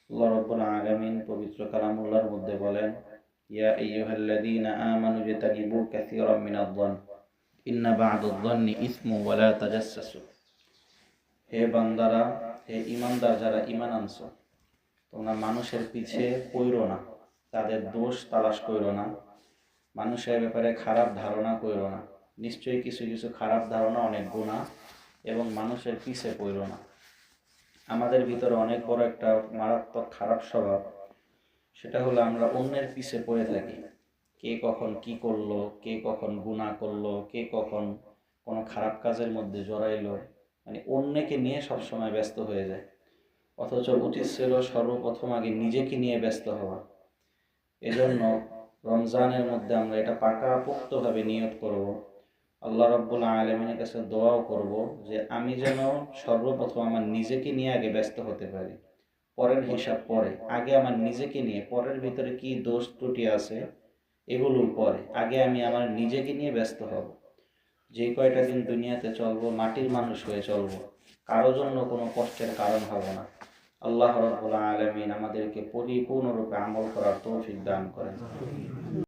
আল্লাহ রাব্বুল আলামিন পবিত্র কালামুল্লাহর মধ্যে বলেন, ইয়া আইয়ুহাল্লাযীনা আমানু ইজতানিবু কাসীরাম মিনায-যন্ন ইন্না বা'দায-যন্নি ইসমুন ওয়া লা তাজাসসাসু। হে বান্দারা, হে ঈমানদার যারা ঈমান আনছো, তোমরা মানুষের পিছে পড়ো না, তাদের দোষ তালাশ করো না, মানুষের ব্যাপারে খারাপ ধারণা করো না। নিশ্চয়ই কিছু কিছু খারাপ ধারণা অনেক গুনাহ, এবং মানুষের পিছে পড়ো না। আমাদের ভিতরে অনেক বড় একটা মারাত্মক খারাপ স্বভাব, সেটা হলো আমরা অন্যের পিছে পড়ে থাকি। কে কখন কি করলো, কে কখন গুনাহ করলো, কে কখন কোনো খারাপ কাজের মধ্যে জড়াইলো, মানে অন্যকে নিয়ে সবসময় ব্যস্ত হয়ে যায়। অথচ উচিত ছিল সর্বপ্রথম আগে নিজেকে নিয়ে ব্যস্ত হওয়া। এজন্য রমজানের মধ্যে আমরা এটা পাকাপোক্তভাবে নিয়ত করব, আল্লাহ রাব্বুল আলামিনের কাছে দোয়াও করব যে আমি যেন সর্বপ্রথম আমার নিজেকে নিয়ে আগে ব্যস্ত হতে পারি। পরের হিসাব পরে, আগে আমার নিজেকে নিয়ে, পরের ভিতরে কি দোষ ত্রুটি আছে এগুলোর পরে, আগে আমি আমার নিজেকে নিয়ে ব্যস্ত হব। যে কয়টা দিন দুনিয়াতে চলবো মাটির মানুষ হয়ে চলবো, কারো জন্য কোনো কষ্টের কারণ হব না। আল্লাহ রাব্বুল আলামিন আমাদেরকে পরিপূর্ণরূপে আমল করার তৌফিক দান করেন।